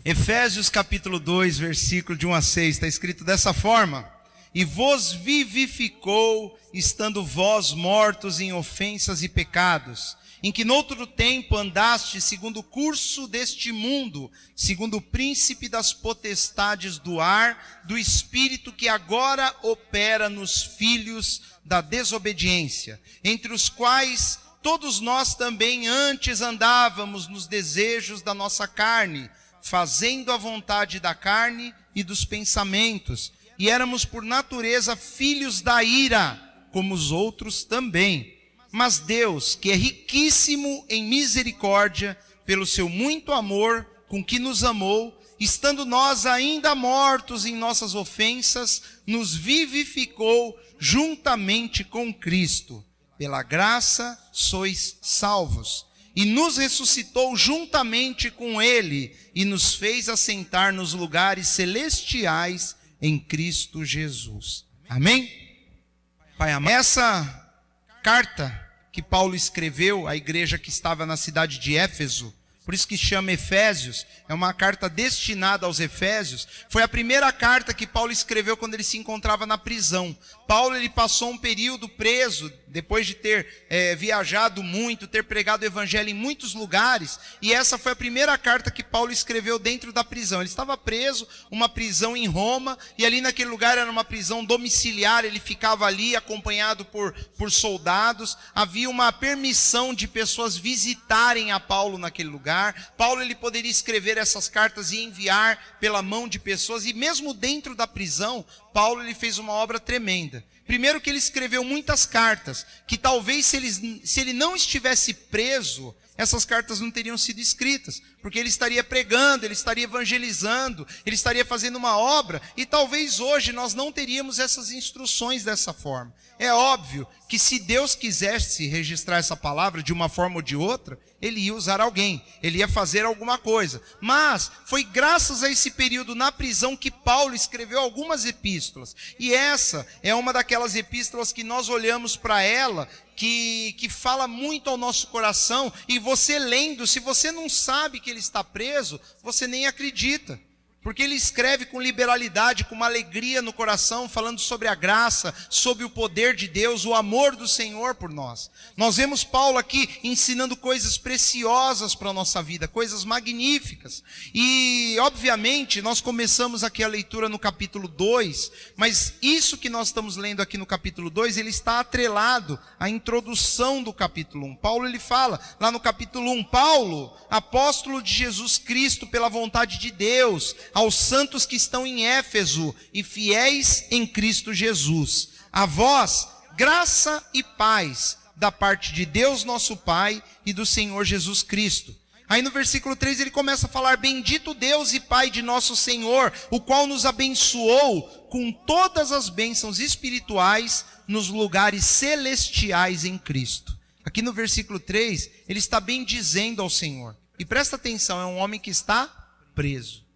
Efésios capítulo 2, versículo de 1 a 6, está escrito dessa forma: E vos vivificou, estando vós mortos em ofensas e pecados, em que noutro tempo andaste segundo o curso deste mundo, segundo o príncipe das potestades do ar, do espírito que agora opera nos filhos da desobediência, entre os quais todos nós também antes andávamos nos desejos da nossa carne, fazendo a vontade da carne e dos pensamentos, e éramos por natureza filhos da ira, como os outros também. Mas Deus, que é riquíssimo em misericórdia, pelo seu muito amor com que nos amou, estando nós ainda mortos em nossas ofensas, nos vivificou juntamente com Cristo. Pela graça sois salvos. E nos ressuscitou juntamente com Ele, e nos fez assentar nos lugares celestiais em Cristo Jesus. Amém? Pai amado, essa carta que Paulo escreveu à igreja que estava na cidade de Éfeso, por isso que chama Efésios, é uma carta destinada aos Efésios, foi a primeira carta que Paulo escreveu quando ele se encontrava na prisão. Paulo, ele passou um período preso, depois de ter viajado muito, ter pregado o evangelho em muitos lugares, e essa foi a primeira carta que Paulo escreveu dentro da prisão. Ele estava preso, uma prisão em Roma, e ali naquele lugar era uma prisão domiciliar, ele ficava ali acompanhado por soldados, havia uma permissão de pessoas visitarem a Paulo naquele lugar. Paulo, ele poderia escrever essas cartas e enviar pela mão de pessoas, e mesmo dentro da prisão, Paulo, ele fez uma obra tremenda. Primeiro que ele escreveu muitas cartas, que talvez se ele não estivesse preso, essas cartas não teriam sido escritas, porque ele estaria pregando, ele estaria evangelizando, ele estaria fazendo uma obra, e talvez hoje nós não teríamos essas instruções dessa forma. É óbvio que se Deus quisesse registrar essa palavra de uma forma ou de outra, ele ia usar alguém, ele ia fazer alguma coisa. Mas foi graças a esse período na prisão que Paulo escreveu algumas epístolas. E essa é uma daquelas epístolas que nós olhamos para ela, que fala muito ao nosso coração, e você lendo, se você não sabe que ele está preso, você nem acredita. Porque ele escreve com liberalidade, com uma alegria no coração, falando sobre a graça, sobre o poder de Deus, o amor do Senhor por nós. Nós vemos Paulo aqui ensinando coisas preciosas para a nossa vida, coisas magníficas. E, obviamente, nós começamos aqui a leitura no capítulo 2, mas isso que nós estamos lendo aqui no capítulo 2, ele está atrelado à introdução do capítulo 1. Paulo, ele fala lá no capítulo 1, Paulo, apóstolo de Jesus Cristo pela vontade de Deus, aos santos que estão em Éfeso e fiéis em Cristo Jesus. A vós, graça e paz da parte de Deus nosso Pai e do Senhor Jesus Cristo. Aí no versículo 3 ele começa a falar: Bendito Deus e Pai de nosso Senhor, o qual nos abençoou com todas as bênçãos espirituais nos lugares celestiais em Cristo. Aqui no versículo 3, ele está bendizendo ao Senhor. E presta atenção, é um homem que está preso.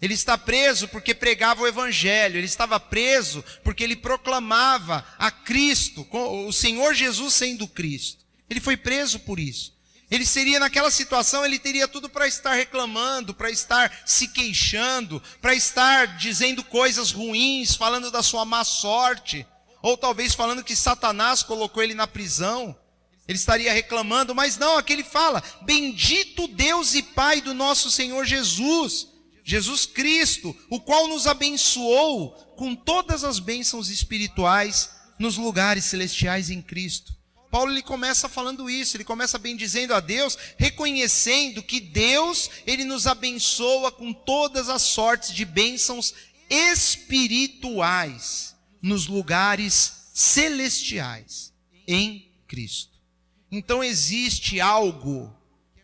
Ele está preso porque pregava o evangelho, ele estava preso porque ele proclamava a Cristo, o Senhor Jesus sendo Cristo. Ele foi preso por isso. Ele seria naquela situação, ele teria tudo para estar reclamando, para estar se queixando, para estar dizendo coisas ruins, falando da sua má sorte, ou talvez falando que Satanás colocou ele na prisão. Ele estaria reclamando, mas não, aqui ele fala: Bendito Deus e Pai do nosso Senhor Jesus Cristo, o qual nos abençoou com todas as bênçãos espirituais nos lugares celestiais em Cristo. Paulo, ele começa falando isso, ele começa bendizendo a Deus, reconhecendo que Deus, ele nos abençoa com todas as sortes de bênçãos espirituais nos lugares celestiais em Cristo. Então existe algo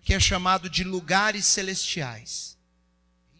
que é chamado de lugares celestiais.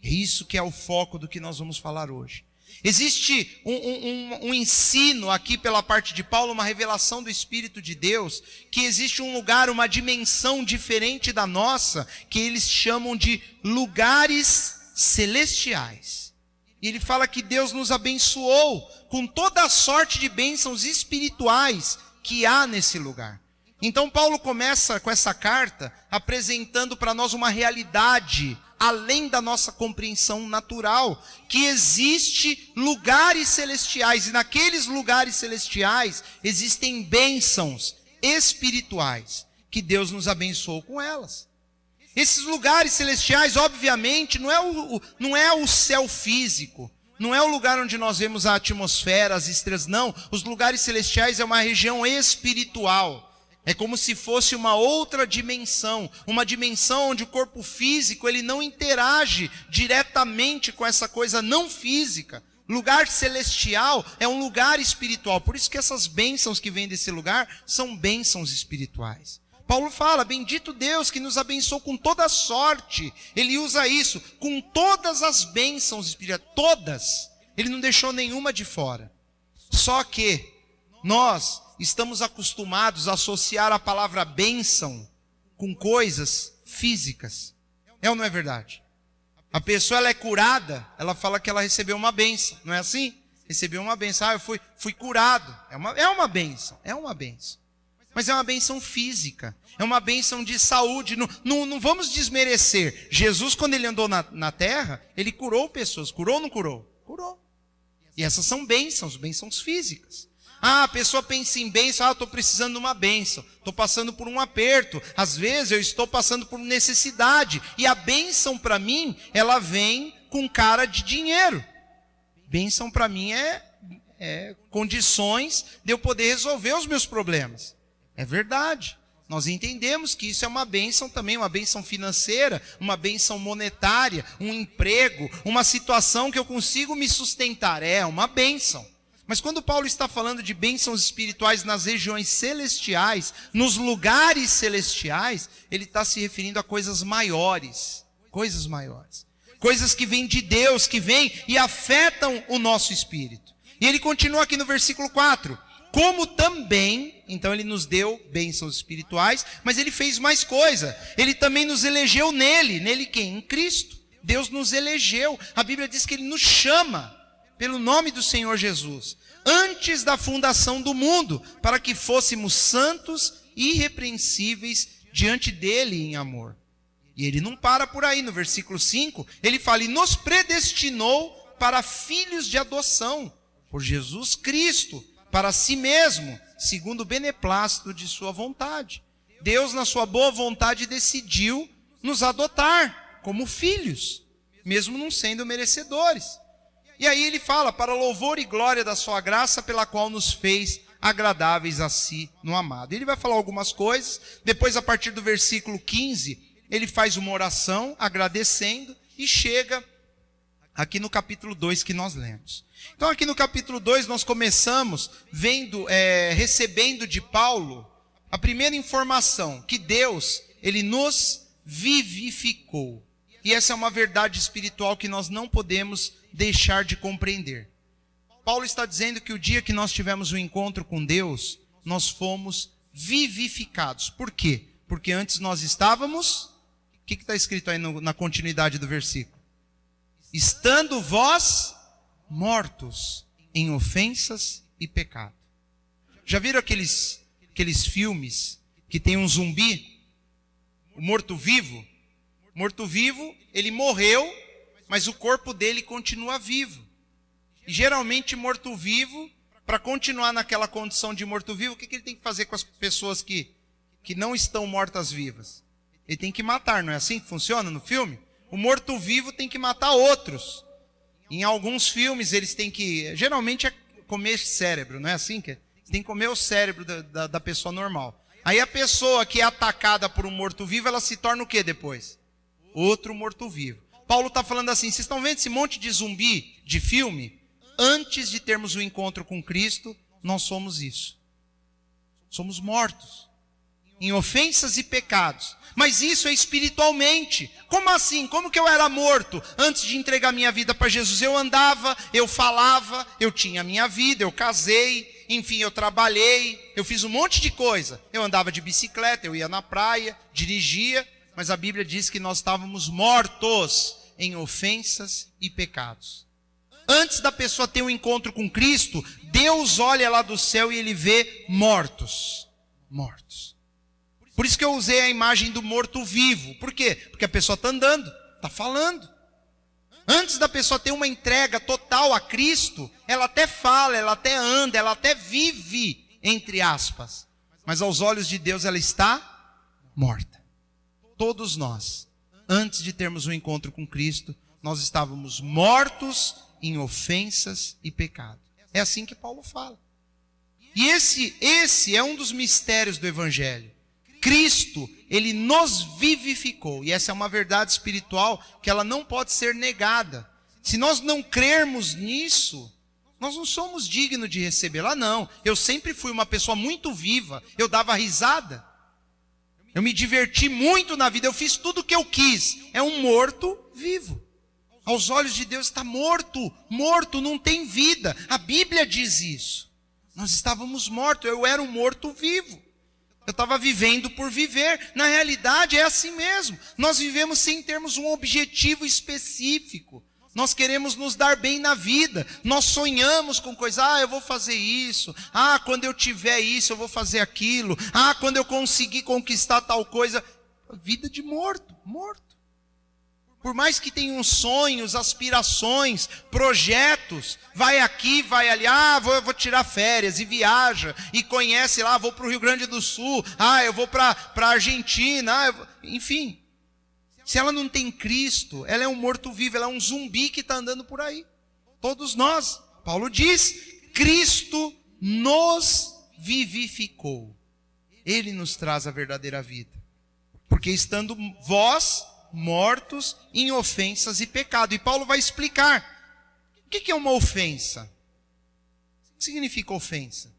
É isso que é o foco do que nós vamos falar hoje. Existe um ensino aqui pela parte de Paulo, uma revelação do Espírito de Deus, que existe um lugar, uma dimensão diferente da nossa, que eles chamam de lugares celestiais. E ele fala que Deus nos abençoou com toda a sorte de bênçãos espirituais que há nesse lugar. Então Paulo começa com essa carta apresentando para nós uma realidade além da nossa compreensão natural, que existe lugares celestiais, e naqueles lugares celestiais existem bênçãos espirituais, que Deus nos abençoou com elas. Esses lugares celestiais, obviamente, não é o céu físico, não é o lugar onde nós vemos a atmosfera, as estrelas, não. Os lugares celestiais é uma região espiritual. É como se fosse uma outra dimensão, uma dimensão onde o corpo físico ele não interage diretamente com essa coisa não física. Lugar celestial é um lugar espiritual, por isso que essas bênçãos que vêm desse lugar são bênçãos espirituais. Paulo fala, bendito Deus que nos abençoou com toda sorte. Ele usa isso, com todas as bênçãos espirituais, todas. Ele não deixou nenhuma de fora. Só que nós estamos acostumados a associar a palavra bênção com coisas físicas. É ou não é verdade? A pessoa ela é curada, ela fala que ela recebeu uma bênção, não é assim? Recebeu uma bênção, eu fui curado. É uma bênção, é uma bênção. Mas é uma bênção física, é uma bênção de saúde. Não vamos desmerecer. Jesus, quando ele andou na terra, ele curou pessoas. Curou ou não curou? Curou. E essas são bênçãos físicas. A pessoa pensa em bênção, eu estou precisando de uma bênção, estou passando por um aperto, às vezes eu estou passando por necessidade, e a bênção para mim, ela vem com cara de dinheiro. Bênção para mim é condições de eu poder resolver os meus problemas. É verdade, nós entendemos que isso é uma bênção também, uma bênção financeira, uma bênção monetária, um emprego, uma situação que eu consigo me sustentar, é uma bênção. Mas quando Paulo está falando de bênçãos espirituais nas regiões celestiais, nos lugares celestiais, ele está se referindo a coisas maiores, coisas que vêm de Deus, que vêm e afetam o nosso espírito. E ele continua aqui no versículo 4, como também, então ele nos deu bênçãos espirituais, mas ele fez mais coisa, ele também nos elegeu nele quem? Em Cristo. Deus nos elegeu, a Bíblia diz que ele nos chama pelo nome do Senhor Jesus, antes da fundação do mundo, para que fôssemos santos e irrepreensíveis diante dele em amor. E ele não para por aí, no versículo 5, ele fala, e nos predestinou para filhos de adoção, por Jesus Cristo, para si mesmo, segundo o beneplácito de sua vontade. Deus, na sua boa vontade, decidiu nos adotar como filhos, mesmo não sendo merecedores. E aí ele fala, para louvor e glória da sua graça, pela qual nos fez agradáveis a si no amado. Ele vai falar algumas coisas, depois a partir do versículo 15, ele faz uma oração agradecendo e chega aqui no capítulo 2 que nós lemos. Então aqui no capítulo 2 nós começamos recebendo de Paulo a primeira informação, que Deus, ele nos vivificou. E essa é uma verdade espiritual que nós não podemos deixar de compreender. Paulo está dizendo que o dia que nós tivemos um encontro com Deus, nós fomos vivificados. Por quê? Porque antes nós estávamos, o que está escrito aí na continuidade do versículo? Estando vós mortos em ofensas e pecado. Já viram aqueles filmes que tem um zumbi, o morto-vivo? Morto-vivo, ele morreu, mas o corpo dele continua vivo. E geralmente morto-vivo, para continuar naquela condição de morto-vivo, o que ele tem que fazer com as pessoas que não estão mortas-vivas? Ele tem que matar, não é assim que funciona no filme? O morto-vivo tem que matar outros. Em alguns filmes eles têm que, geralmente é comer cérebro, não é assim? Que tem que comer o cérebro da pessoa normal. Aí a pessoa que é atacada por um morto-vivo, ela se torna o que depois? Outro morto-vivo. Paulo está falando assim, vocês estão vendo esse monte de zumbi de filme? Antes de termos o encontro com Cristo, nós somos isso. Somos mortos em ofensas e pecados. Mas isso é espiritualmente. Como assim? Como que eu era morto antes de entregar minha vida para Jesus? Eu andava, eu falava, eu tinha minha vida, eu casei, enfim, eu trabalhei, eu fiz um monte de coisa. Eu andava de bicicleta, eu ia na praia, dirigia, mas a Bíblia diz que nós estávamos mortos em ofensas e pecados. Antes da pessoa ter um encontro com Cristo, Deus olha lá do céu e ele vê mortos. Mortos. Por isso que eu usei a imagem do morto-vivo. Por quê? Porque a pessoa está andando, Está falando. Antes da pessoa ter uma entrega total a Cristo, ela até fala, ela até anda, ela até vive, entre aspas. Mas aos olhos de Deus ela está morta. Todos nós, antes de termos um encontro com Cristo, nós estávamos mortos em ofensas e pecado. É assim que Paulo fala. E esse é um dos mistérios do Evangelho. Cristo, ele nos vivificou. E essa é uma verdade espiritual que ela não pode ser negada. Se nós não crermos nisso, nós não somos dignos de recebê-la. Não, eu sempre fui uma pessoa muito viva. Eu dava risada. Eu me diverti muito na vida. Eu fiz tudo o que eu quis. É um morto vivo. Aos olhos de Deus está morto. Morto, não tem vida. A Bíblia diz isso. Nós estávamos mortos. Eu era um morto vivo. Eu estava vivendo por viver. Na realidade é assim mesmo. Nós vivemos sem termos um objetivo específico. Nós queremos nos dar bem na vida. Nós sonhamos com coisas. Eu vou fazer isso. Quando eu tiver isso, eu vou fazer aquilo. Quando eu conseguir conquistar tal coisa. Vida de morto, morto. Por mais que tenham sonhos, aspirações, projetos, vai aqui, vai ali, eu vou tirar férias e viaja, e conhece lá, vou para o Rio Grande do Sul, eu vou para a Argentina, enfim. Se ela não tem Cristo, ela é um morto-vivo, ela é um zumbi que está andando por aí. Todos nós, Paulo diz, Cristo nos vivificou. Ele nos traz a verdadeira vida. Porque estando vós mortos em ofensas e pecado. E Paulo vai explicar. O que é uma ofensa? O que significa ofensa?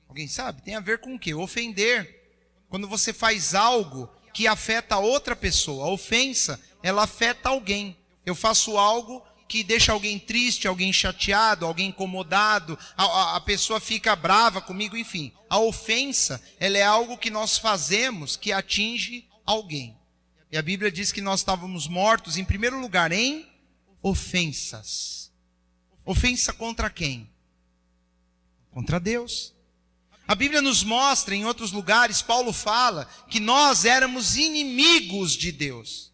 Alguém sabe? Tem a ver com o quê? Ofender. Quando você faz algo que afeta outra pessoa. A ofensa, ela afeta alguém. Eu faço algo que deixa alguém triste, alguém chateado, alguém incomodado, a pessoa fica brava comigo, enfim. A ofensa, ela é algo que nós fazemos que atinge alguém. E a Bíblia diz que nós estávamos mortos, em primeiro lugar, em ofensas. Ofensa contra quem? Contra Deus. A Bíblia nos mostra, em outros lugares, Paulo fala que nós éramos inimigos de Deus.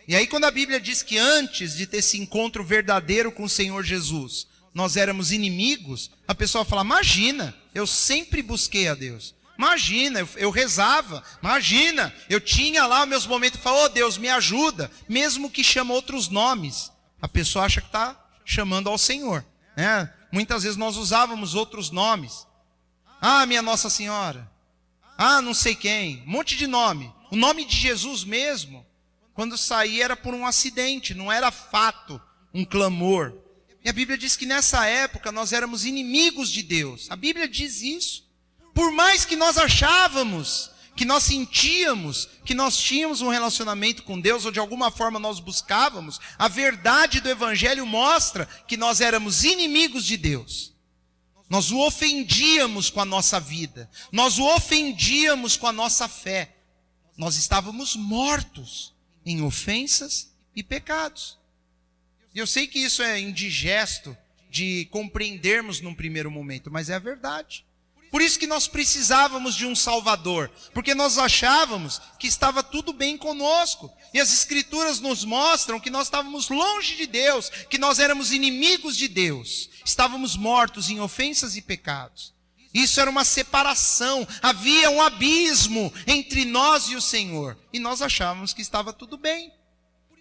E aí quando a Bíblia diz que antes de ter esse encontro verdadeiro com o Senhor Jesus, nós éramos inimigos, a pessoa fala, imagina, eu sempre busquei a Deus. Imagina, eu rezava, imagina, eu tinha lá meus momentos e falava, Deus, me ajuda, mesmo que chama outros nomes. A pessoa acha que está chamando ao Senhor. Muitas vezes nós usávamos outros nomes. Minha Nossa Senhora. Não sei quem, um monte de nome. O nome de Jesus mesmo, quando saía era por um acidente, não era fato, um clamor. E a Bíblia diz que nessa época nós éramos inimigos de Deus. A Bíblia diz isso. Por mais que nós achávamos, que nós sentíamos, que nós tínhamos um relacionamento com Deus, ou de alguma forma nós buscávamos, a verdade do Evangelho mostra que nós éramos inimigos de Deus. Nós o ofendíamos com a nossa vida, nós o ofendíamos com a nossa fé. Nós estávamos mortos em ofensas e pecados. E eu sei que isso é indigesto de compreendermos num primeiro momento, mas é a verdade. Por isso que nós precisávamos de um Salvador, porque nós achávamos que estava tudo bem conosco. E as Escrituras nos mostram que nós estávamos longe de Deus, que nós éramos inimigos de Deus. Estávamos mortos em ofensas e pecados. Isso era uma separação, havia um abismo entre nós e o Senhor. E nós achávamos que estava tudo bem.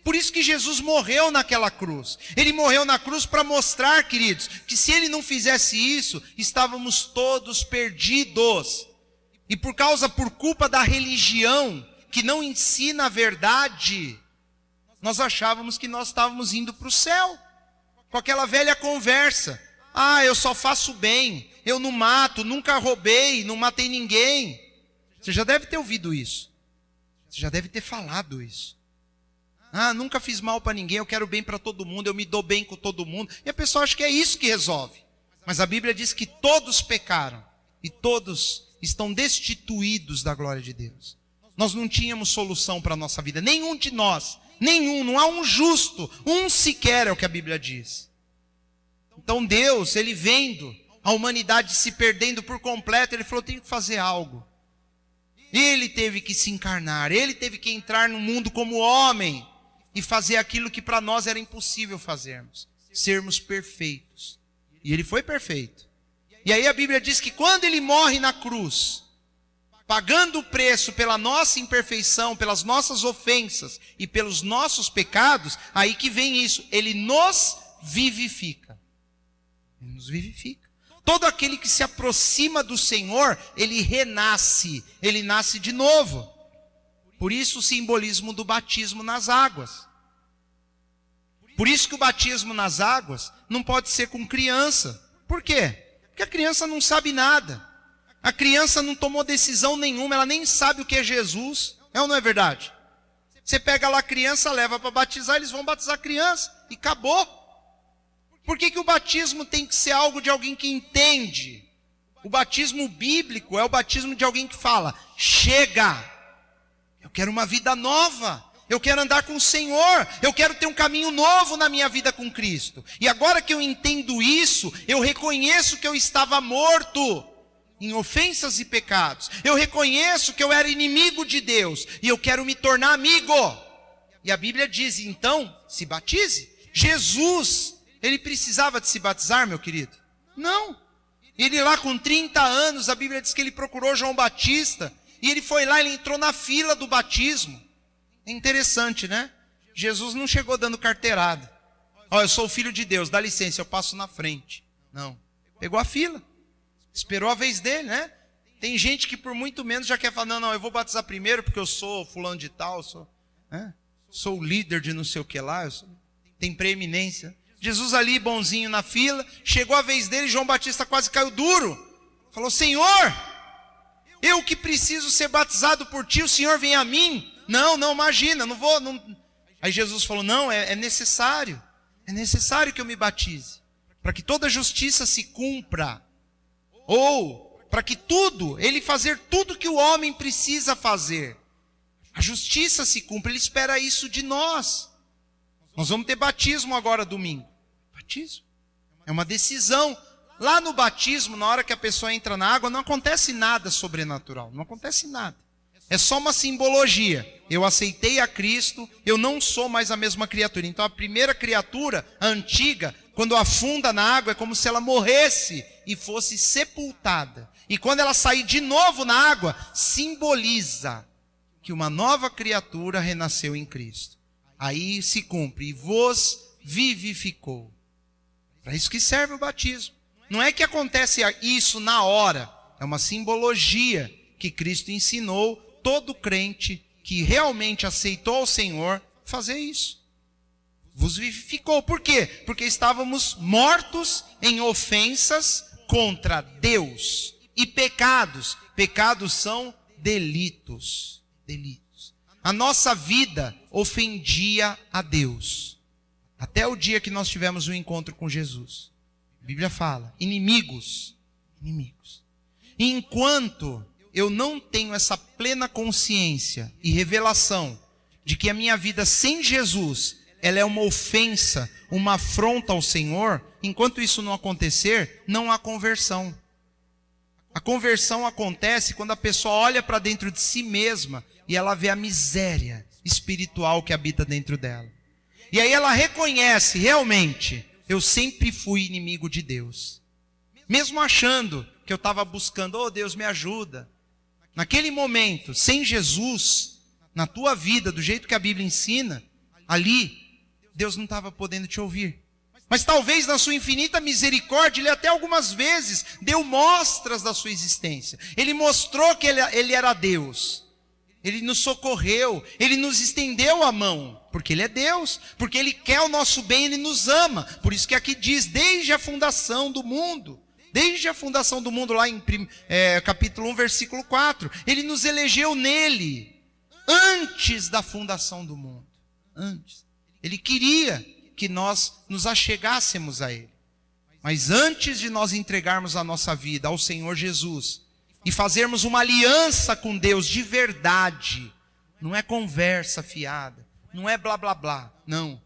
Por isso que Jesus morreu naquela cruz. Ele morreu na cruz para mostrar, queridos, que se ele não fizesse isso, estávamos todos perdidos. E por culpa da religião, que não ensina a verdade, nós achávamos que nós estávamos indo para o céu. Com aquela velha conversa. Eu só faço bem, eu não mato, nunca roubei, não matei ninguém. Você já deve ter ouvido isso. Você já deve ter falado isso. Nunca fiz mal para ninguém, eu quero bem para todo mundo, eu me dou bem com todo mundo. E a pessoa acha que é isso que resolve. Mas a Bíblia diz que todos pecaram e todos estão destituídos da glória de Deus. Nós não tínhamos solução para a nossa vida, nenhum de nós, nenhum, não há um justo, um sequer é o que a Bíblia diz. Então Deus, ele vendo a humanidade se perdendo por completo, ele falou, tem que fazer algo. Ele teve que se encarnar, ele teve que entrar no mundo como homem e fazer aquilo que para nós era impossível fazermos, sermos perfeitos. E ele foi perfeito. E aí a Bíblia diz que quando ele morre na cruz, pagando o preço pela nossa imperfeição, pelas nossas ofensas e pelos nossos pecados, aí que vem isso, ele nos vivifica. Ele nos vivifica. Todo aquele que se aproxima do Senhor, ele renasce, ele nasce de novo. Por isso o simbolismo do batismo nas águas. Por isso que o batismo nas águas não pode ser com criança. Por quê? Porque a criança não sabe nada. A criança não tomou decisão nenhuma, ela nem sabe o que é Jesus. É ou não é verdade? Você pega lá a criança, leva para batizar, eles vão batizar a criança e acabou. Por que o batismo tem que ser algo de alguém que entende? O batismo bíblico é o batismo de alguém que fala: chega, eu quero uma vida nova, eu quero andar com o Senhor, eu quero ter um caminho novo na minha vida com Cristo. E agora que eu entendo isso, eu reconheço que eu estava morto em ofensas e pecados. Eu reconheço que eu era inimigo de Deus e eu quero me tornar amigo. E a Bíblia diz, então, se batize. Jesus, ele precisava de se batizar, meu querido? Não. Ele lá com 30 anos, a Bíblia diz que ele procurou João Batista, e ele foi lá, ele entrou na fila do batismo. É interessante, né? Jesus não chegou dando carteirada. Ó, eu sou o filho de Deus, dá licença, eu passo na frente. Não. Pegou a fila. Esperou a vez dele, né? Tem gente que por muito menos já quer falar, não, eu vou batizar primeiro porque eu sou fulano de tal, sou o líder de não sei o que lá, tem preeminência. Jesus ali, bonzinho na fila, chegou a vez dele, João Batista quase caiu duro. Falou: Senhor, eu que preciso ser batizado por ti, o Senhor vem a mim? Não, imagina, não vou. Não. Aí Jesus falou: não, é necessário que eu me batize, para que toda justiça se cumpra, ou para que ele fazer tudo que o homem precisa fazer, a justiça se cumpra. Ele espera isso de nós. Nós vamos ter batismo agora domingo. Batismo é uma decisão. Lá no batismo, na hora que a pessoa entra na água, não acontece nada sobrenatural, não acontece nada. É só uma simbologia. Eu aceitei a Cristo, eu não sou mais a mesma criatura. Então a primeira criatura, a antiga, quando afunda na água, é como se ela morresse e fosse sepultada. E quando ela sair de novo na água, simboliza que uma nova criatura renasceu em Cristo. Aí se cumpre, e vos vivificou. Para isso que serve o batismo. Não é que acontece isso na hora, é uma simbologia que Cristo ensinou todo crente que realmente aceitou o Senhor fazer isso. Vos vivificou. Por quê? Porque estávamos mortos em ofensas contra Deus e pecados. Pecados são delitos. Delitos. A nossa vida ofendia a Deus. Até o dia que nós tivemos um encontro com Jesus. A Bíblia fala, inimigos. E enquanto eu não tenho essa plena consciência e revelação de que a minha vida sem Jesus, ela é uma ofensa, uma afronta ao Senhor, enquanto isso não acontecer, não há conversão. A conversão acontece quando a pessoa olha para dentro de si mesma e ela vê a miséria espiritual que habita dentro dela. E aí ela reconhece, realmente, eu sempre fui inimigo de Deus. Mesmo achando que eu estava buscando, oh Deus, me ajuda. Naquele momento, sem Jesus, na tua vida, do jeito que a Bíblia ensina, ali, Deus não estava podendo te ouvir. Mas talvez na sua infinita misericórdia, Ele até algumas vezes deu mostras da sua existência. Ele mostrou que Ele era Deus. Ele nos socorreu, Ele nos estendeu a mão, porque Ele é Deus, porque Ele quer o nosso bem, Ele nos ama. Por isso que aqui diz, desde a fundação do mundo, lá em capítulo 1, versículo 4, Ele nos elegeu nele, antes da fundação do mundo. Antes. Ele queria que nós nos achegássemos a Ele. Mas antes de nós entregarmos a nossa vida ao Senhor Jesus, e fazermos uma aliança com Deus de verdade, não é conversa fiada, não é blá blá blá, não.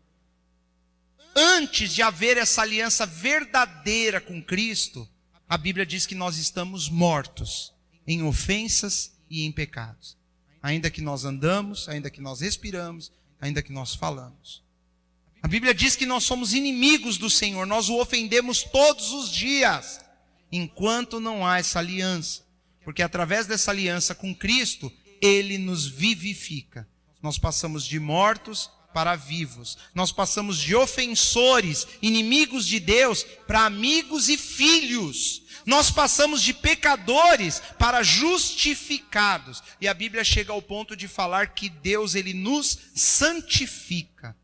Antes de haver essa aliança verdadeira com Cristo, a Bíblia diz que nós estamos mortos em ofensas e em pecados. Ainda que nós andamos, ainda que nós respiramos, ainda que nós falamos. A Bíblia diz que nós somos inimigos do Senhor, nós o ofendemos todos os dias, enquanto não há essa aliança. Porque através dessa aliança com Cristo, Ele nos vivifica. Nós passamos de mortos para vivos. Nós passamos de ofensores, inimigos de Deus, para amigos e filhos. Nós passamos de pecadores para justificados. E a Bíblia chega ao ponto de falar que Deus, Ele nos santifica.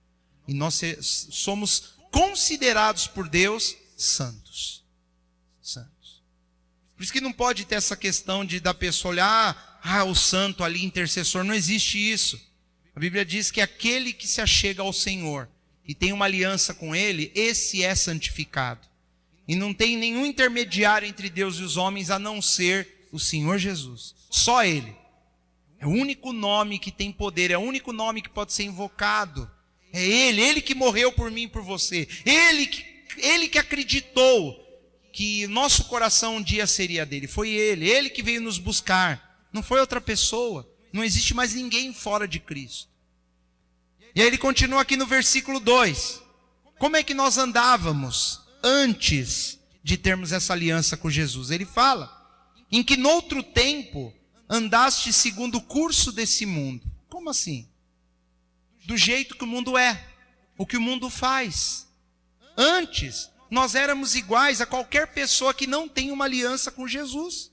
E nós somos considerados por Deus santos. Santos. Por isso que não pode ter essa questão da pessoa olhar, o santo ali, intercessor. Não existe isso. A Bíblia diz que aquele que se achega ao Senhor e tem uma aliança com Ele, esse é santificado. E não tem nenhum intermediário entre Deus e os homens a não ser o Senhor Jesus. Só Ele. É o único nome que tem poder, é o único nome que pode ser invocado. É Ele que morreu por mim e por você. Ele que acreditou que nosso coração um dia seria dele. Foi Ele que veio nos buscar. Não foi outra pessoa. Não existe mais ninguém fora de Cristo. E aí ele continua aqui no versículo 2. Como é que nós andávamos antes de termos essa aliança com Jesus? Ele fala, em que noutro tempo andaste segundo o curso desse mundo. Como assim? Do jeito que o mundo é, o que o mundo faz. Antes, nós éramos iguais a qualquer pessoa que não tem uma aliança com Jesus.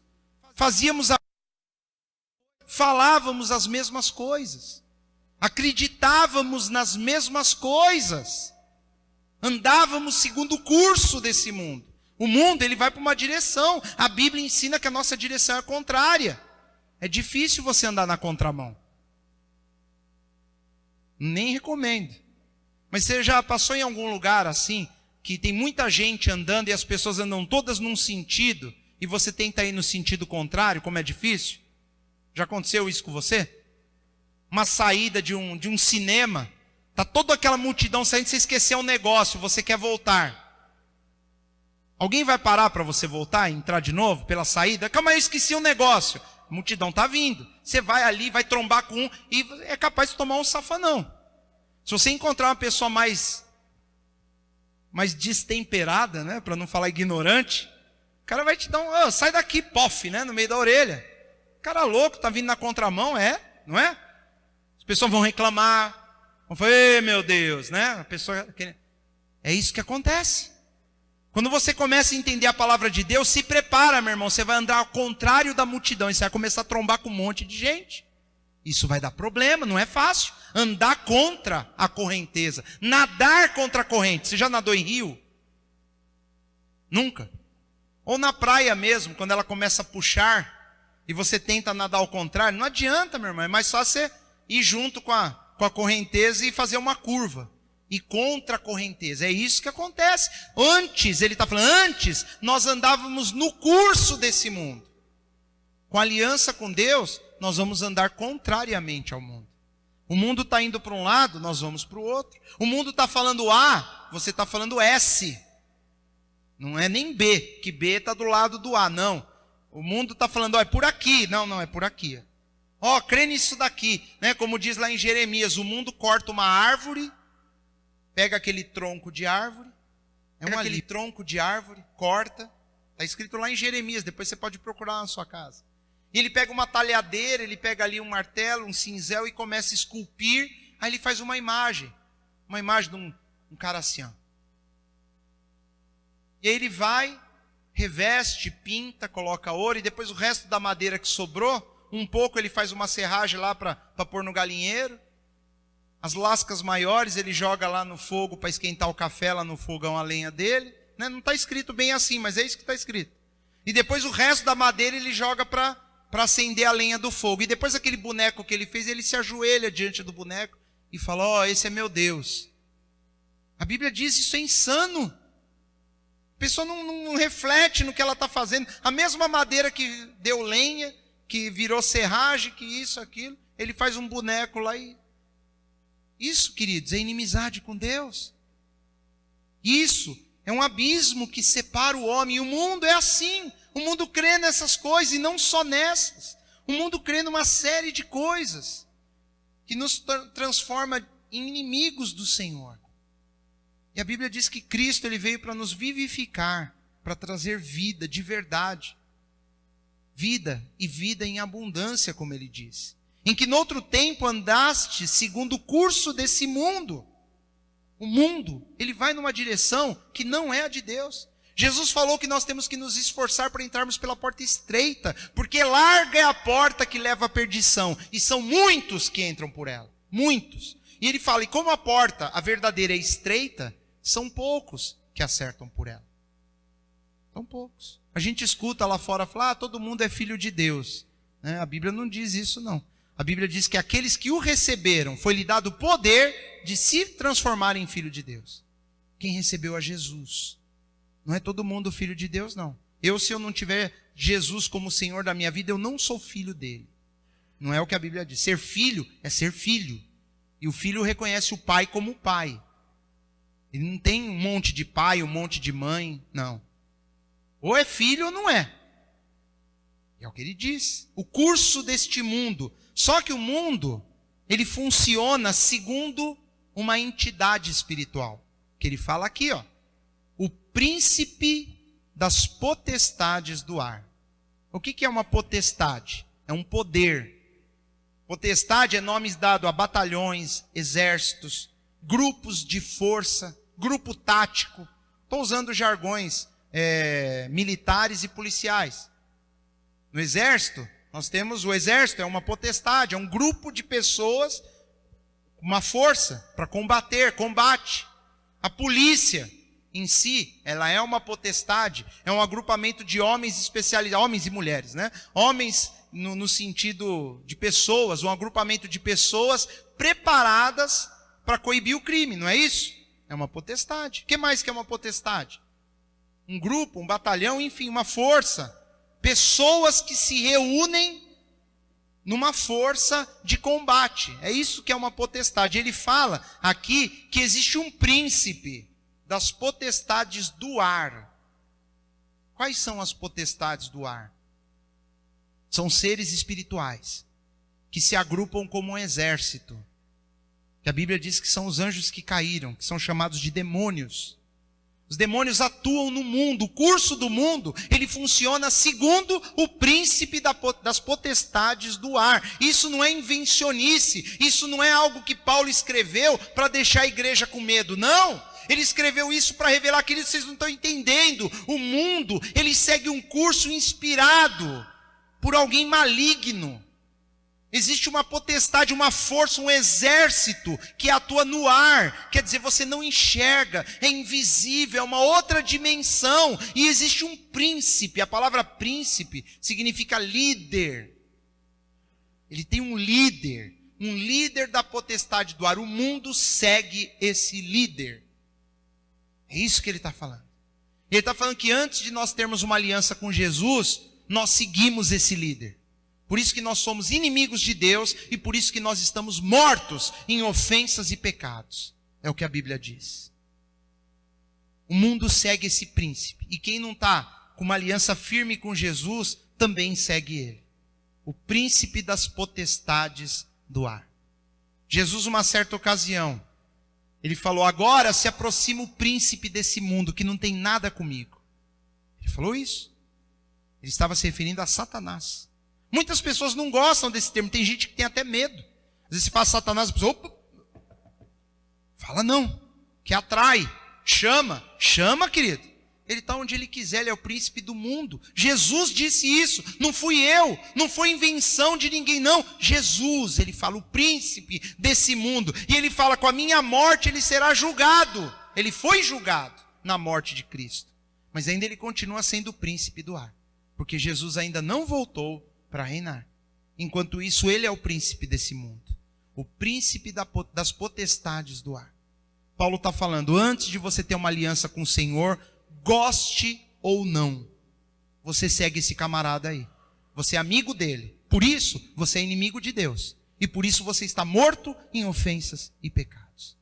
Falávamos as mesmas coisas. Acreditávamos nas mesmas coisas. Andávamos segundo o curso desse mundo. O mundo, ele vai para uma direção. A Bíblia ensina que a nossa direção é contrária. É difícil você andar na contramão. Nem recomendo. Mas você já passou em algum lugar assim, que tem muita gente andando e as pessoas andam todas num sentido, e você tenta ir no sentido contrário, como é difícil? Já aconteceu isso com você? Uma saída de um cinema, está toda aquela multidão saindo, você esqueceu um negócio, você quer voltar. Alguém vai parar para você voltar e entrar de novo pela saída? Calma aí, eu esqueci um negócio. A multidão está vindo. Você vai ali, vai trombar com um e é capaz de tomar um safanão. Se você encontrar uma pessoa mais destemperada, né, para não falar ignorante, o cara vai te dar sai daqui, pof, né, no meio da orelha. Cara louco, está vindo na contramão, não é? As pessoas vão reclamar, vão falar, ei, meu Deus, né? A pessoa... É isso que acontece. Quando você começa a entender a palavra de Deus, se prepara, meu irmão, você vai andar ao contrário da multidão, e você vai começar a trombar com um monte de gente. Isso vai dar problema, não é fácil. Andar contra a correnteza, nadar contra a corrente. Você já nadou em rio? Nunca. Ou na praia mesmo, quando ela começa a puxar, e você tenta nadar ao contrário, não adianta, meu irmão, é mais fácil você ir junto com a correnteza e fazer uma curva. E contra a correnteza, é isso que acontece. Antes, ele está falando, antes nós andávamos no curso desse mundo. Com aliança com Deus, nós vamos andar contrariamente ao mundo. O mundo está indo para um lado, nós vamos para o outro. O mundo está falando A, você está falando S. Não é nem B, que B está do lado do A, não. O mundo está falando, é por aqui. Não, é por aqui. Crê nisso daqui. Né? Como diz lá em Jeremias, o mundo corta uma árvore, pega aquele tronco de árvore, aquele tronco de árvore, corta. Está escrito lá em Jeremias, depois você pode procurar na sua casa. E ele pega uma talhadeira, ele pega ali um martelo, um cinzel e começa a esculpir. Aí ele faz uma imagem de um cara assim. E aí ele vai, reveste, pinta, coloca ouro, e depois o resto da madeira que sobrou, um pouco ele faz uma serragem lá para pôr no galinheiro. As lascas maiores ele joga lá no fogo para esquentar o café lá no fogão a lenha dele. Né? Não está escrito bem assim, mas é isso que está escrito. E depois o resto da madeira ele joga para acender a lenha do fogo. E depois aquele boneco que ele fez, ele se ajoelha diante do boneco e fala, esse é meu Deus. A Bíblia diz isso é insano. A pessoa não reflete no que ela está fazendo. A mesma madeira que deu lenha, que virou serragem, que isso, aquilo. Ele faz um boneco lá e... Isso, queridos, é inimizade com Deus. Isso é um abismo que separa o homem. E o mundo é assim. O mundo crê nessas coisas e não só nessas. O mundo crê numa série de coisas que nos transforma em inimigos do Senhor. E a Bíblia diz que Cristo ele veio para nos vivificar, para trazer vida de verdade. Vida e vida em abundância, como ele diz. Em que noutro tempo andaste segundo o curso desse mundo. O mundo, ele vai numa direção que não é a de Deus. Jesus falou que nós temos que nos esforçar para entrarmos pela porta estreita, porque larga é a porta que leva à perdição, e são muitos que entram por ela, muitos. E ele fala, e como a porta, a verdadeira, é estreita, são poucos que acertam por ela. São poucos. A gente escuta lá fora, falar, todo mundo é filho de Deus. A Bíblia não diz isso não. A Bíblia diz que aqueles que o receberam, foi-lhe dado o poder de se transformarem em filho de Deus. Quem recebeu a Jesus. Não é todo mundo filho de Deus, não. Se eu não tiver Jesus como Senhor da minha vida, eu não sou filho dele. Não é o que a Bíblia diz. Ser filho é ser filho. E o filho reconhece o pai como pai. Ele não tem um monte de pai, um monte de mãe, não. Ou é filho ou não é. É o que ele diz. O curso deste mundo. Só que o mundo, ele funciona segundo uma entidade espiritual. Que ele fala aqui, ó. O príncipe das potestades do ar. O que é uma potestade? É um poder. Potestade é nomes dado a batalhões, exércitos, grupos de força, grupo tático. Estou usando jargões militares e policiais. No exército, nós temos o exército, é uma potestade, é um grupo de pessoas, uma força para combater, combate. A polícia em si, ela é uma potestade, é um agrupamento de homens especializados, homens e mulheres, né? Homens no sentido de pessoas, um agrupamento de pessoas preparadas para coibir o crime, não é isso? É uma potestade. O que mais que é uma potestade? Um grupo, um batalhão, enfim, uma força. Pessoas que se reúnem numa força de combate. É isso que é uma potestade. Ele fala aqui que existe um príncipe das potestades do ar. Quais são as potestades do ar? São seres espirituais que se agrupam como um exército. Que a Bíblia diz que são os anjos que caíram, que são chamados de demônios. Os demônios atuam no mundo, o curso do mundo, ele funciona segundo o príncipe das potestades do ar. Isso não é invencionice, isso não é algo que Paulo escreveu para deixar a igreja com medo, não. Ele escreveu isso para revelar, queridos, vocês não estão entendendo. O mundo, ele segue um curso inspirado por alguém maligno. Existe uma potestade, uma força, um exército que atua no ar. Quer dizer, você não enxerga, é invisível, é uma outra dimensão. E existe um príncipe. A palavra príncipe significa líder. Ele tem um líder da potestade do ar. O mundo segue esse líder. É isso que ele está falando. Ele está falando que antes de nós termos uma aliança com Jesus, nós seguimos esse líder. Por isso que nós somos inimigos de Deus e por isso que nós estamos mortos em ofensas e pecados. É o que a Bíblia diz. O mundo segue esse príncipe. E quem não está com uma aliança firme com Jesus, também segue ele. O príncipe das potestades do ar. Jesus, uma certa ocasião, ele falou, agora se aproxima o príncipe desse mundo que não tem nada comigo. Ele falou isso. Ele estava se referindo a Satanás. Muitas pessoas não gostam desse termo. Tem gente que tem até medo. Às vezes se fala Satanás, a pessoa, opa, fala não, que atrai, chama, querido. Ele está onde ele quiser, ele é o príncipe do mundo. Jesus disse isso, não fui eu, não foi invenção de ninguém não. Jesus, ele fala, o príncipe desse mundo. E ele fala, com a minha morte ele será julgado. Ele foi julgado na morte de Cristo. Mas ainda ele continua sendo o príncipe do ar. Porque Jesus ainda não voltou para reinar. Enquanto isso, ele é o príncipe desse mundo. O príncipe das potestades do ar. Paulo está falando, antes de você ter uma aliança com o Senhor, goste ou não, você segue esse camarada aí. Você é amigo dele. Por isso, você é inimigo de Deus. E por isso você está morto em ofensas e pecados.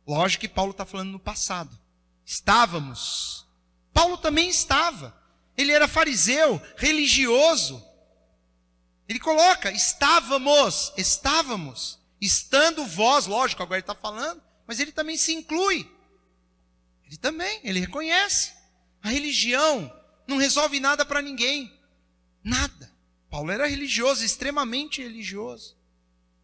Lógico que Paulo está falando no passado. Estávamos. Paulo também estava. Ele era fariseu, religioso. Ele coloca, estávamos, estando vós, lógico, agora ele está falando, mas ele também se inclui. Ele reconhece. A religião não resolve nada para ninguém. Nada. Paulo era religioso, extremamente religioso.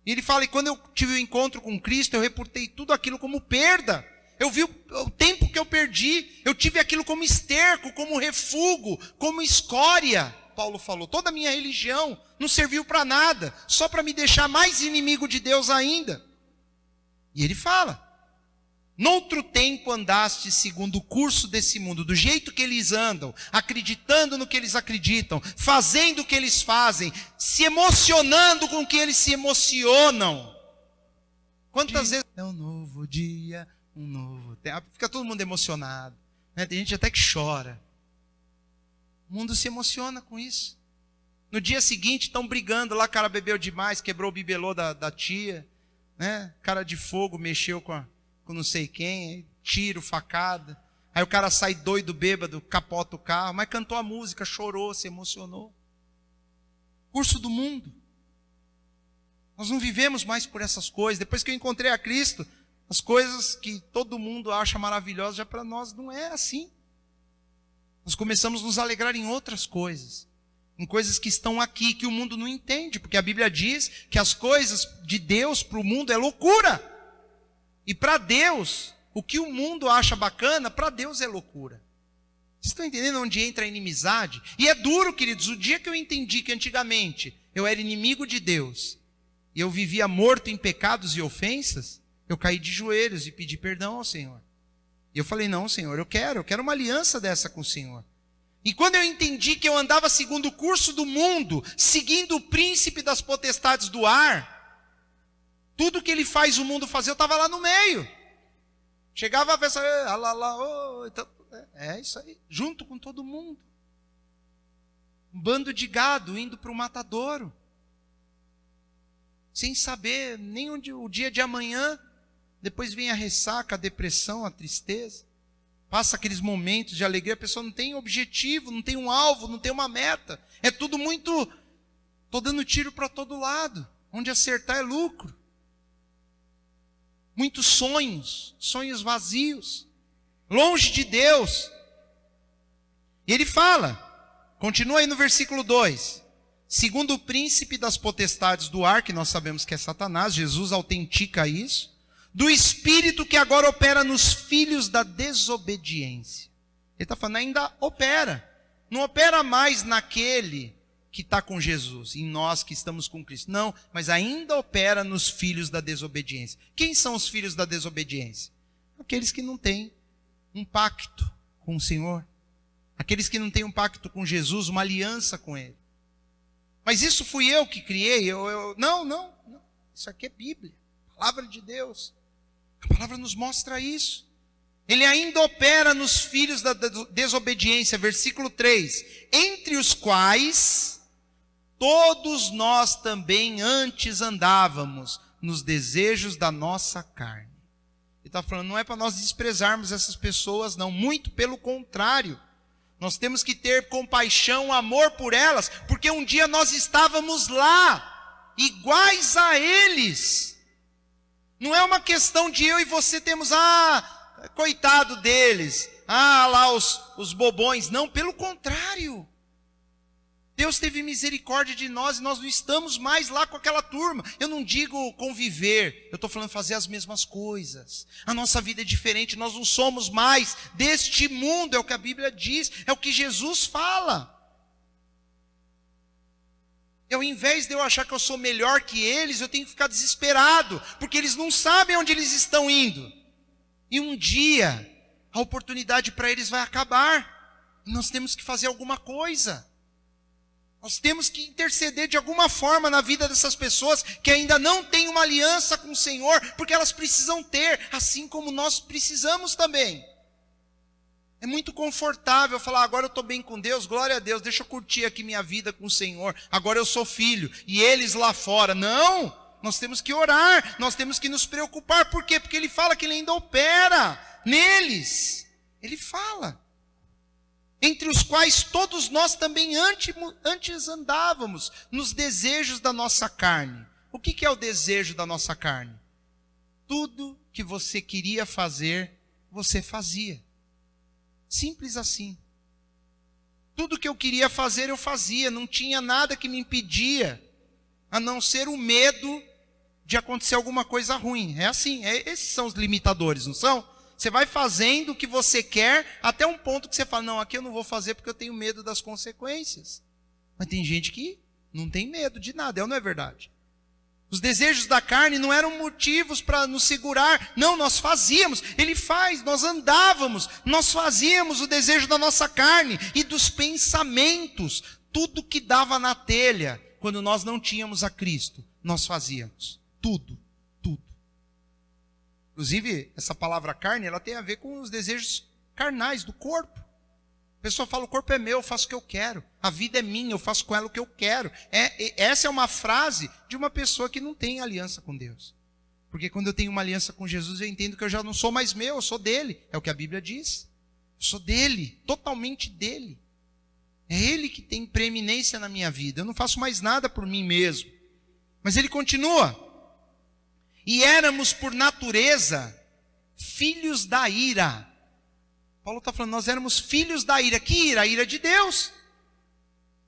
E ele fala, e quando eu tive o encontro com Cristo, eu reportei tudo aquilo como perda. Eu vi o tempo que eu perdi, eu tive aquilo como esterco, como refúgio, como escória. Paulo falou, toda a minha religião não serviu para nada, só para me deixar mais inimigo de Deus ainda. E ele fala, noutro tempo andaste segundo o curso desse mundo, do jeito que eles andam, acreditando no que eles acreditam, fazendo o que eles fazem, se emocionando com o que eles se emocionam. Quantas vezes é um novo dia, um novo tempo, fica todo mundo emocionado, né? Tem gente até que chora. O mundo se emociona com isso. No dia seguinte estão brigando lá, o cara bebeu demais, quebrou o bibelô da tia, né? Cara de fogo mexeu com não sei quem, tiro, facada. Aí o cara sai doido, bêbado, capota o carro, mas cantou a música, chorou, se emocionou. Curso do mundo. Nós não vivemos mais por essas coisas. Depois que eu encontrei a Cristo, as coisas que todo mundo acha maravilhosas, já para nós não é assim. Nós começamos a nos alegrar em outras coisas. Em coisas que estão aqui, que o mundo não entende. Porque a Bíblia diz que as coisas de Deus para o mundo é loucura. E para Deus, o que o mundo acha bacana, para Deus é loucura. Vocês estão entendendo onde entra a inimizade? E é duro, queridos, o dia que eu entendi que antigamente eu era inimigo de Deus, e eu vivia morto em pecados e ofensas, eu caí de joelhos e pedi perdão ao Senhor. E eu falei, não, Senhor, eu quero uma aliança dessa com o Senhor. E quando eu entendi que eu andava segundo o curso do mundo, seguindo o príncipe das potestades do ar, tudo que ele faz o mundo fazer, eu estava lá no meio. Chegava a ver, isso aí, junto com todo mundo. Um bando de gado indo para o matadouro. Sem saber nem onde o dia de amanhã. Depois vem a ressaca, a depressão, a tristeza. Passa aqueles momentos de alegria, a pessoa não tem objetivo, não tem um alvo, não tem uma meta. É tudo muito, estou dando tiro para todo lado. Onde acertar é lucro. Muitos sonhos vazios, longe de Deus. E ele fala, continua aí no versículo 2, segundo o príncipe das potestades do ar, que nós sabemos que é Satanás, Jesus autentica isso, do espírito que agora opera nos filhos da desobediência. Ele está falando, ainda opera, não opera mais naquele que está com Jesus, em nós que estamos com Cristo. Não, mas ainda opera nos filhos da desobediência. Quem são os filhos da desobediência? Aqueles que não têm um pacto com o Senhor. Aqueles que não têm um pacto com Jesus, uma aliança com Ele. Mas isso fui eu que criei? Não. Isso aqui é Bíblia, palavra de Deus. A palavra nos mostra isso. Ele ainda opera nos filhos da desobediência, versículo 3. Entre os quais todos nós também antes andávamos nos desejos da nossa carne. Ele está falando, não é para nós desprezarmos essas pessoas, não. Muito pelo contrário. Nós temos que ter compaixão, amor por elas, porque um dia nós estávamos lá, iguais a eles. Não é uma questão de eu e você temos, coitado deles, lá os bobões. Não, pelo contrário. Deus teve misericórdia de nós e nós não estamos mais lá com aquela turma. Eu não digo conviver, eu estou falando fazer as mesmas coisas. A nossa vida é diferente, nós não somos mais deste mundo, é o que a Bíblia diz, é o que Jesus fala. E ao invés de eu achar que eu sou melhor que eles, eu tenho que ficar desesperado, porque eles não sabem onde eles estão indo. E um dia, a oportunidade para eles vai acabar. E nós temos que fazer alguma coisa. Nós temos que interceder de alguma forma na vida dessas pessoas que ainda não têm uma aliança com o Senhor, porque elas precisam ter, assim como nós precisamos também. É muito confortável falar, agora eu estou bem com Deus, glória a Deus, deixa eu curtir aqui minha vida com o Senhor, agora eu sou filho, e eles lá fora. Não, nós temos que orar, nós temos que nos preocupar. Por quê? Porque ele fala que ele ainda opera neles. Ele fala. entre os quais todos nós também antes andávamos, nos desejos da nossa carne. O que é o desejo da nossa carne? Tudo que você queria fazer, você fazia. Simples assim. Tudo que eu queria fazer, eu fazia. Não tinha nada que me impedia, a não ser o medo de acontecer alguma coisa ruim. É assim, esses são os limitadores, não são? Você vai fazendo o que você quer, até um ponto que você fala, não, aqui eu não vou fazer porque eu tenho medo das consequências. Mas tem gente que não tem medo de nada, não é verdade? Os desejos da carne não eram motivos para nos segurar. Não, nós fazíamos. Ele faz, nós andávamos. Nós fazíamos o desejo da nossa carne e dos pensamentos. Tudo que dava na telha, quando nós não tínhamos a Cristo, nós fazíamos. Tudo, tudo. Inclusive, essa palavra carne, ela tem a ver com os desejos carnais do corpo. A pessoa fala, o corpo é meu, eu faço o que eu quero. A vida é minha, eu faço com ela o que eu quero. Essa é uma frase de uma pessoa que não tem aliança com Deus. Porque quando eu tenho uma aliança com Jesus, eu entendo que eu já não sou mais meu, eu sou dele. É o que a Bíblia diz. Eu sou dele, totalmente dele. É ele que tem preeminência na minha vida. Eu não faço mais nada por mim mesmo. Mas ele continua. E éramos por natureza filhos da ira. Paulo está falando, nós éramos filhos da ira. Que ira? A ira de Deus.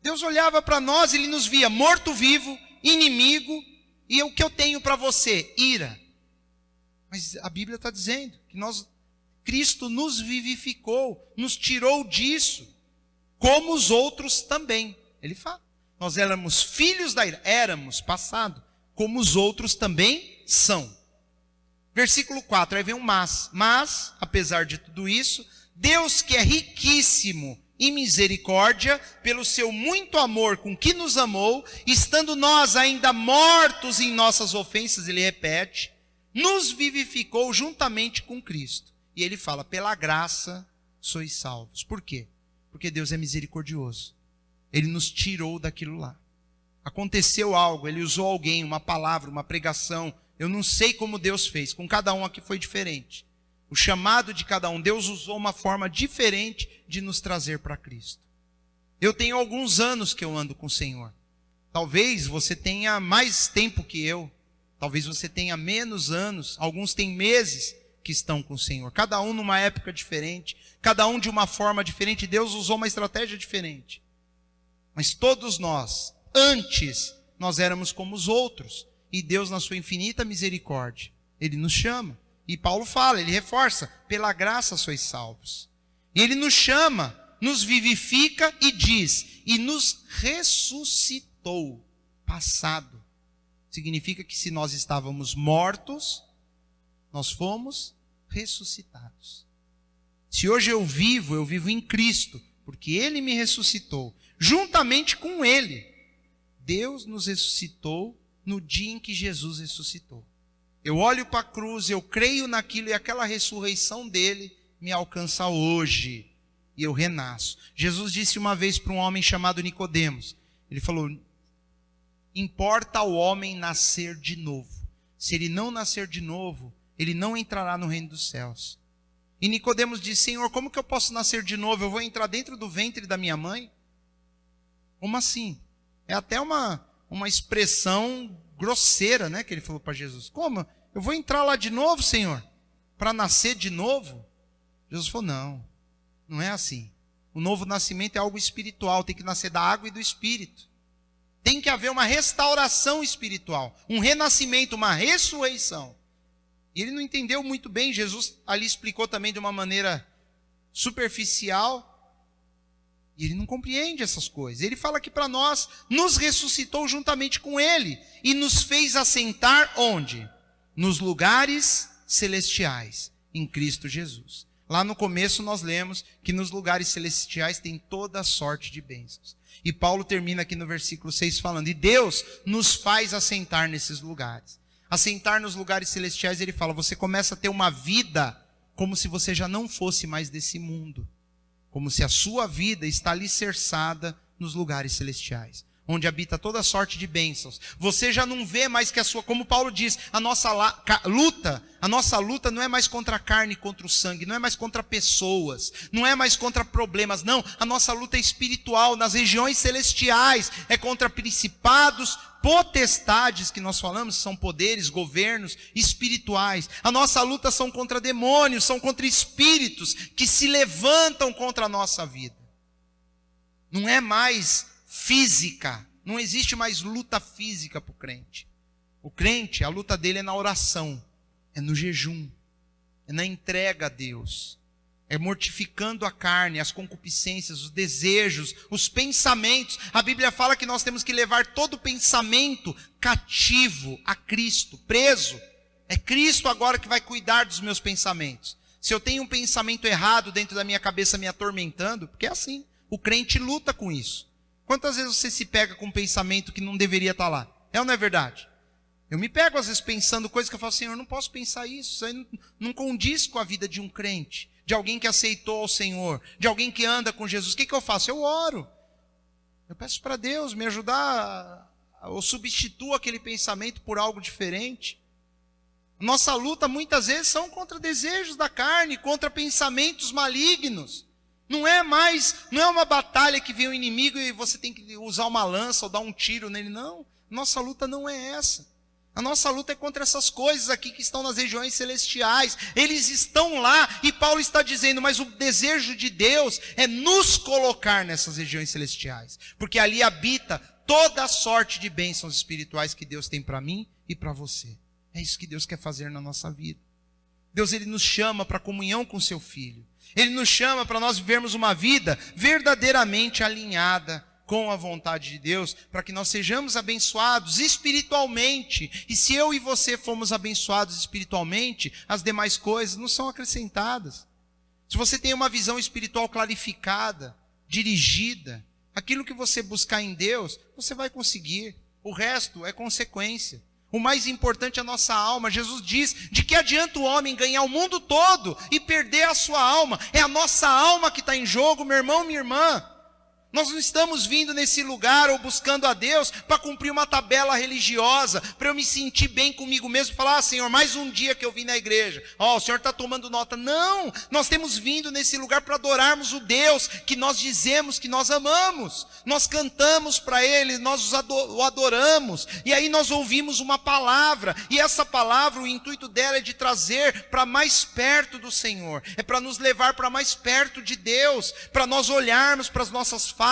Deus olhava para nós, ele nos via morto-vivo, inimigo, e o que eu tenho para você? Ira. Mas a Bíblia está dizendo que Cristo nos vivificou, nos tirou disso, como os outros também. Ele fala, nós éramos filhos da ira, éramos, passado, como os outros também são. Versículo 4, aí vem um mas, apesar de tudo isso, Deus que é riquíssimo em misericórdia, pelo seu muito amor com que nos amou, estando nós ainda mortos em nossas ofensas, ele repete, nos vivificou juntamente com Cristo. E ele fala, pela graça sois salvos. Por quê? Porque Deus é misericordioso. Ele nos tirou daquilo lá. Aconteceu algo, ele usou alguém, uma palavra, uma pregação. Eu não sei como Deus fez, com cada um aqui foi diferente. O chamado de cada um, Deus usou uma forma diferente de nos trazer para Cristo. Eu tenho alguns anos que eu ando com o Senhor. Talvez você tenha mais tempo que eu. Talvez você tenha menos anos. Alguns têm meses que estão com o Senhor. Cada um numa época diferente. Cada um de uma forma diferente. Deus usou uma estratégia diferente. Mas todos nós, antes, nós éramos como os outros. E Deus, na sua infinita misericórdia, ele nos chama. E Paulo fala, ele reforça, pela graça sois salvos. E ele nos chama, nos vivifica e diz, e nos ressuscitou, passado. Significa que se nós estávamos mortos, nós fomos ressuscitados. Se hoje eu vivo em Cristo, porque ele me ressuscitou, juntamente com ele. Deus nos ressuscitou no dia em que Jesus ressuscitou. Eu olho para a cruz, eu creio naquilo e aquela ressurreição dele me alcança hoje. E eu renasço. Jesus disse uma vez para um homem chamado Nicodemos. Ele falou, importa ao homem nascer de novo. Se ele não nascer de novo, ele não entrará no reino dos céus. E Nicodemos disse, Senhor, como que eu posso nascer de novo? Eu vou entrar dentro do ventre da minha mãe? Como assim? É até uma expressão grosseira, né, que ele falou para Jesus. Como? Eu vou entrar lá de novo, Senhor? Para nascer de novo? Jesus falou, não é assim. O novo nascimento é algo espiritual, tem que nascer da água e do Espírito. Tem que haver uma restauração espiritual, um renascimento, uma ressurreição. E ele não entendeu muito bem, Jesus ali explicou também de uma maneira superficial, e ele não compreende essas coisas. Ele fala que para nós, nos ressuscitou juntamente com ele, e nos fez assentar onde? Nos lugares celestiais, em Cristo Jesus. Lá no começo nós lemos que nos lugares celestiais tem toda a sorte de bênçãos. E Paulo termina aqui no versículo 6 falando, e Deus nos faz assentar nesses lugares. Assentar nos lugares celestiais, ele fala, você começa a ter uma vida como se você já não fosse mais desse mundo. Como se a sua vida está alicerçada nos lugares celestiais. onde habita toda sorte de bênçãos. Você já não vê mais que a sua, como Paulo diz, a nossa luta não é mais contra a carne e contra o sangue, não é mais contra pessoas, não é mais contra problemas, não. A nossa luta é espiritual, nas regiões celestiais, é contra principados, potestades, que nós falamos, são poderes, governos espirituais. A nossa luta são contra demônios, são contra espíritos que se levantam contra a nossa vida. Não é mais física, não existe mais luta física para o crente. O crente, a luta dele é na oração, é no jejum, é na entrega a Deus, é mortificando a carne, as concupiscências, os desejos, os pensamentos. A Bíblia fala que nós temos que levar todo pensamento cativo a Cristo, preso. É Cristo agora que vai cuidar dos meus pensamentos. Se eu tenho um pensamento errado dentro da minha cabeça me atormentando, porque é assim, o crente luta com isso. Quantas vezes você se pega com um pensamento que não deveria estar lá? É ou não é verdade? Eu me pego às vezes pensando coisas que eu falo, Senhor, eu não posso pensar isso. Isso aí não condiz com a vida de um crente, de alguém que aceitou ao Senhor, de alguém que anda com Jesus. O que eu faço? Eu oro. Eu peço para Deus me ajudar, ou substituo aquele pensamento por algo diferente. Nossa luta muitas vezes são contra desejos da carne, contra pensamentos malignos. Não é uma batalha que vem o inimigo e você tem que usar uma lança ou dar um tiro nele, não. Nossa luta não é essa. A nossa luta é contra essas coisas aqui que estão nas regiões celestiais. Eles estão lá e Paulo está dizendo, mas o desejo de Deus é nos colocar nessas regiões celestiais. Porque ali habita toda a sorte de bênçãos espirituais que Deus tem para mim e para você. É isso que Deus quer fazer na nossa vida. Deus, Ele nos chama para a comunhão com o seu Filho. Ele nos chama para nós vivermos uma vida verdadeiramente alinhada com a vontade de Deus, para que nós sejamos abençoados espiritualmente. E se eu e você fomos abençoados espiritualmente, as demais coisas não são acrescentadas. Se você tem uma visão espiritual clarificada, dirigida, aquilo que você buscar em Deus, você vai conseguir. O resto é consequência. O mais importante é a nossa alma. Jesus diz, de que adianta o homem ganhar o mundo todo e perder a sua alma? É a nossa alma que está em jogo, meu irmão, minha irmã. Nós não estamos vindo nesse lugar ou buscando a Deus para cumprir uma tabela religiosa, para eu me sentir bem comigo mesmo, falar, Senhor, mais um dia que eu vim na igreja, o Senhor está tomando nota. Não, nós temos vindo nesse lugar para adorarmos o Deus que nós dizemos que nós amamos. Nós cantamos para Ele, nós o adoramos, e aí nós ouvimos uma palavra, e essa palavra, o intuito dela é de trazer para mais perto do Senhor, é para nos levar para mais perto de Deus, para nós olharmos para as nossas falhas,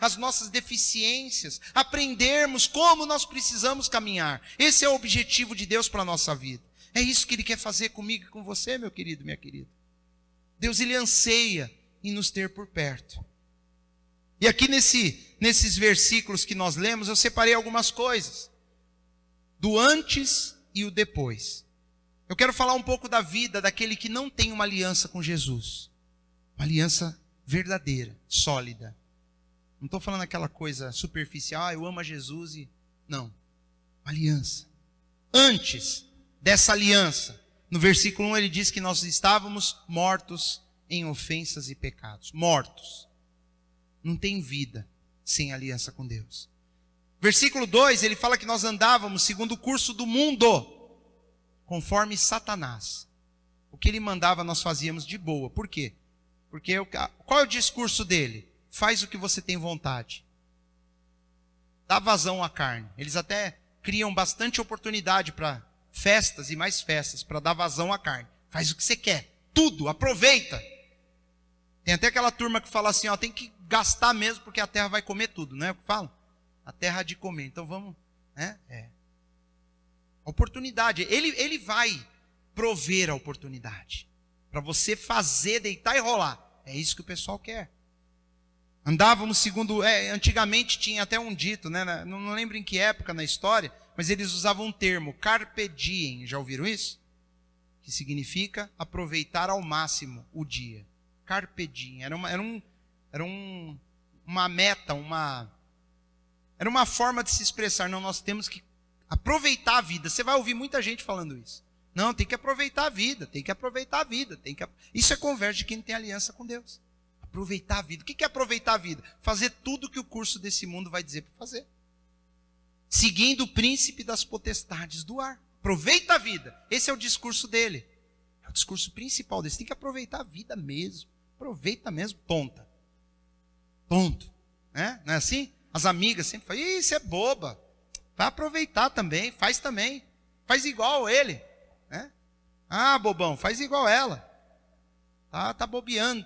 as nossas deficiências, aprendermos como nós precisamos caminhar. Esse é o objetivo de Deus para a nossa vida. É isso que Ele quer fazer comigo e com você, meu querido, minha querida. Deus, Ele anseia em nos ter por perto. E aqui nesses versículos que nós lemos, eu separei algumas coisas. Do antes e o depois. Eu quero falar um pouco da vida daquele que não tem uma aliança com Jesus. Uma aliança verdadeira, sólida. Não estou falando aquela coisa superficial, eu amo a Jesus e... Não, aliança. Antes dessa aliança, no versículo 1 ele diz que nós estávamos mortos em ofensas e pecados. Mortos. Não tem vida sem aliança com Deus. Versículo 2, ele fala que nós andávamos segundo o curso do mundo, conforme Satanás. O que ele mandava nós fazíamos de boa. Por quê? Porque qual é o discurso dele? Faz o que você tem vontade. Dá vazão à carne. Eles até criam bastante oportunidade para festas e mais festas, para dar vazão à carne. Faz o que você quer. Tudo, aproveita. Tem até aquela turma que fala assim, ó, tem que gastar mesmo porque a terra vai comer tudo, não é o que falam? A terra há de comer. Então vamos, né? Oportunidade. Ele vai prover a oportunidade para você fazer, deitar e rolar. É isso que o pessoal quer. Andávamos segundo... antigamente tinha até um dito, né? Não lembro em que época na história, mas eles usavam um termo, carpe diem. Já ouviram isso? Que significa aproveitar ao máximo o dia. Carpe diem. Era uma meta, era uma forma de se expressar. Não, nós temos que aproveitar a vida. Você vai ouvir muita gente falando isso. Não, tem que aproveitar a vida, tem que aproveitar a vida. Isso é conversa de quem não tem aliança com Deus. Aproveitar a vida. O que é aproveitar a vida? Fazer tudo que o curso desse mundo vai dizer para fazer. Seguindo o príncipe das potestades do ar. Aproveita a vida. Esse é o discurso dele. É o discurso principal dele. Você tem que aproveitar a vida mesmo. Aproveita mesmo, ponta. Ponto. Né? Não é assim? As amigas sempre falam, isso é boba. Vai aproveitar também, faz também. Faz igual ele. Né? Ah, bobão, faz igual ela. Tá bobeando,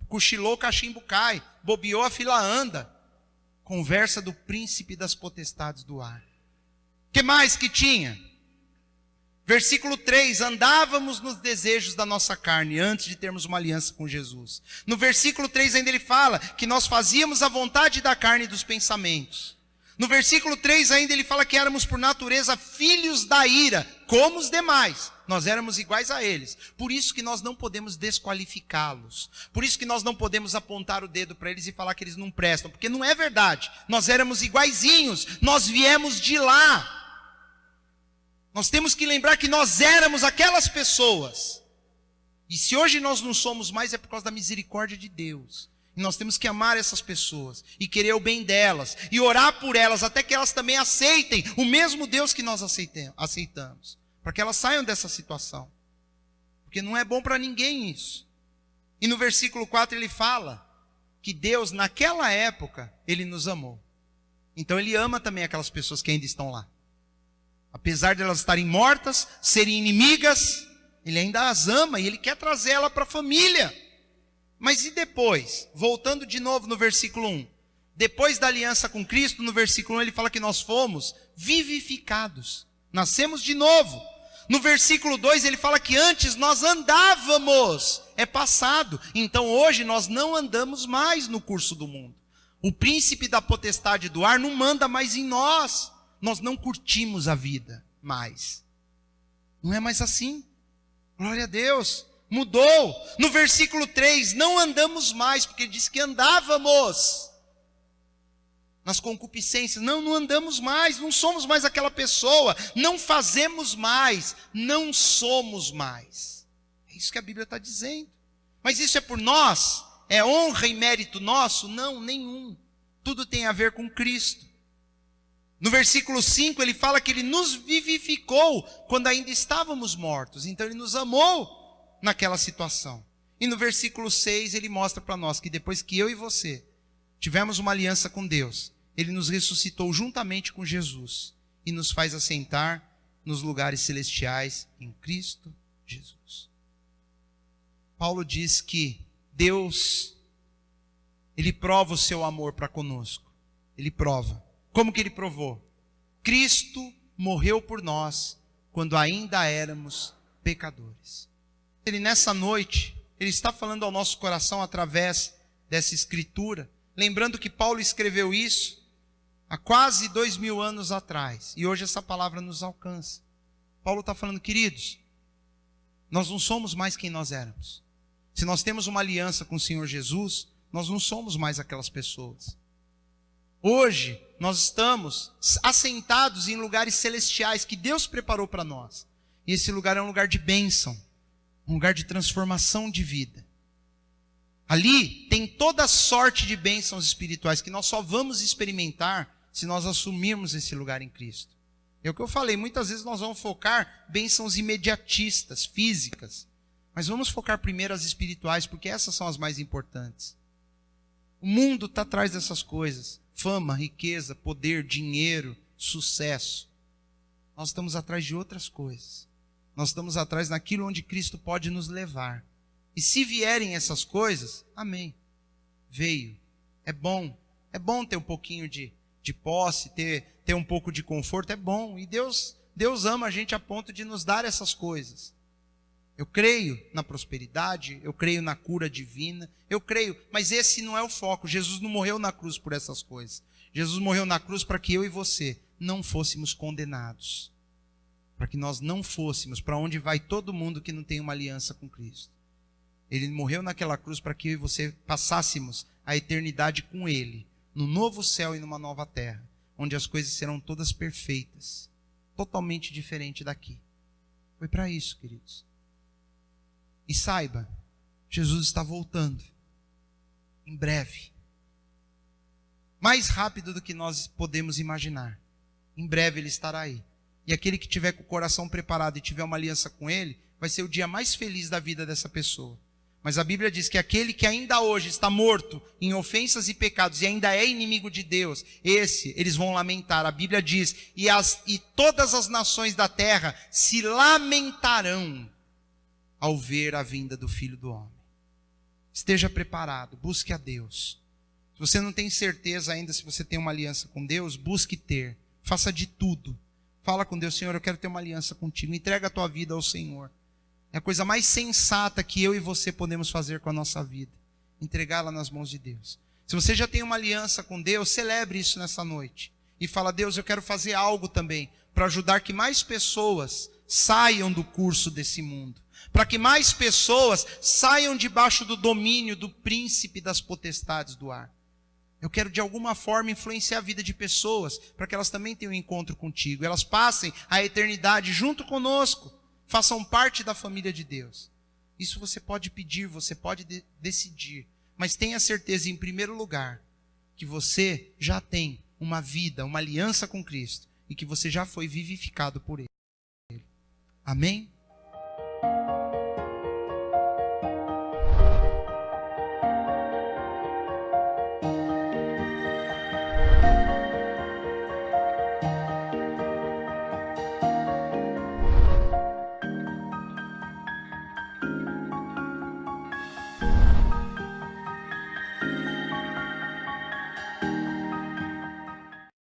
cochilou, o cachimbo cai. Bobeou, a fila anda. Conversa do príncipe das potestades do ar. O que mais que tinha? Versículo 3, andávamos nos desejos da nossa carne, antes de termos uma aliança com Jesus. No versículo 3 ainda ele fala que nós fazíamos a vontade da carne e dos pensamentos. No versículo 3 ainda ele fala que éramos por natureza filhos da ira, como os demais. Nós éramos iguais a eles. Por isso que nós não podemos desqualificá-los. Por isso que nós não podemos apontar o dedo para eles e falar que eles não prestam. Porque não é verdade. Nós éramos iguaizinhos. Nós viemos de lá. Nós temos que lembrar que nós éramos aquelas pessoas. E se hoje nós não somos mais, é por causa da misericórdia de Deus. E nós temos que amar essas pessoas, e querer o bem delas, e orar por elas, até que elas também aceitem o mesmo Deus que nós aceitamos. Para que elas saiam dessa situação. Porque não é bom para ninguém isso. E no versículo 4 ele fala que Deus, naquela época, ele nos amou. Então ele ama também aquelas pessoas que ainda estão lá. Apesar de elas estarem mortas, serem inimigas, ele ainda as ama e ele quer trazer ela para a família. Mas e depois? Voltando de novo no versículo 1. Depois da aliança com Cristo, no versículo 1 ele fala que nós fomos vivificados. Nascemos de novo. No versículo 2 ele fala que antes nós andávamos. É passado. Então hoje nós não andamos mais no curso do mundo. O príncipe da potestade do ar não manda mais em nós. Nós não curtimos a vida mais. Não é mais assim. Glória a Deus. Mudou. No versículo 3, não andamos mais, porque ele diz que andávamos nas concupiscências. Não andamos mais, não somos mais aquela pessoa, não fazemos mais, não somos mais. É isso que a Bíblia está dizendo. Mas isso é por nós? É honra e mérito nosso? Não, nenhum. Tudo tem a ver com Cristo. No versículo 5 ele fala que ele nos vivificou quando ainda estávamos mortos. Então ele nos amou naquela situação. E no versículo 6 ele mostra para nós que depois que eu e você tivemos uma aliança com Deus, ele nos ressuscitou juntamente com Jesus e nos faz assentar nos lugares celestiais em Cristo Jesus. Paulo diz que Deus, ele prova o seu amor para conosco. Ele prova. Como que ele provou? Cristo morreu por nós quando ainda éramos pecadores. Ele nessa noite, ele está falando ao nosso coração através dessa escritura, lembrando que Paulo escreveu isso há quase 2000 anos atrás, e hoje essa palavra nos alcança. Paulo está falando, queridos, nós não somos mais quem nós éramos. Se nós temos uma aliança com o Senhor Jesus, nós não somos mais aquelas pessoas. Hoje, nós estamos assentados em lugares celestiais que Deus preparou para nós. E esse lugar é um lugar de bênção, um lugar de transformação de vida. Ali tem toda sorte de bênçãos espirituais que nós só vamos experimentar se nós assumirmos esse lugar em Cristo. É o que eu falei, muitas vezes nós vamos focar bênçãos imediatistas, físicas. Mas vamos focar primeiro as espirituais, porque essas são as mais importantes. O mundo está atrás dessas coisas. Fama, riqueza, poder, dinheiro, sucesso. Nós estamos atrás de outras coisas. Nós estamos atrás daquilo onde Cristo pode nos levar. E se vierem essas coisas, amém. Veio. É bom ter um pouquinho de posse, ter um pouco de conforto, é bom. E Deus ama a gente a ponto de nos dar essas coisas. Eu creio na prosperidade, eu creio na cura divina, eu creio, mas esse não é o foco. Jesus não morreu na cruz por essas coisas. Jesus morreu na cruz para que eu e você não fôssemos condenados. Para que nós não fôssemos para onde vai todo mundo que não tem uma aliança com Cristo. Ele morreu naquela cruz para que eu e você passássemos a eternidade com Ele, no novo céu e numa nova terra, onde as coisas serão todas perfeitas, totalmente diferente daqui. Foi para isso, queridos. E saiba, Jesus está voltando. Em breve. Mais rápido do que nós podemos imaginar. Em breve ele estará aí. E aquele que tiver com o coração preparado e tiver uma aliança com ele, vai ser o dia mais feliz da vida dessa pessoa. Mas a Bíblia diz que aquele que ainda hoje está morto em ofensas e pecados e ainda é inimigo de Deus, eles vão lamentar. A Bíblia diz, e todas as nações da terra se lamentarão ao ver a vinda do Filho do Homem. Esteja preparado, busque a Deus. Se você não tem certeza ainda se você tem uma aliança com Deus, busque ter. Faça de tudo. Fala com Deus, Senhor, eu quero ter uma aliança contigo. Entrega a tua vida ao Senhor. É a coisa mais sensata que eu e você podemos fazer com a nossa vida. Entregá-la nas mãos de Deus. Se você já tem uma aliança com Deus, celebre isso nessa noite. E fala, Deus, eu quero fazer algo também para ajudar que mais pessoas saiam do curso desse mundo. Para que mais pessoas saiam debaixo do domínio do príncipe das potestades do ar. Eu quero de alguma forma influenciar a vida de pessoas para que elas também tenham um encontro contigo. Elas passem a eternidade junto conosco. Façam parte da família de Deus. Isso você pode pedir, você pode decidir. Mas tenha certeza, em primeiro lugar, que você já tem uma vida, uma aliança com Cristo. E que você já foi vivificado por Ele. Amém?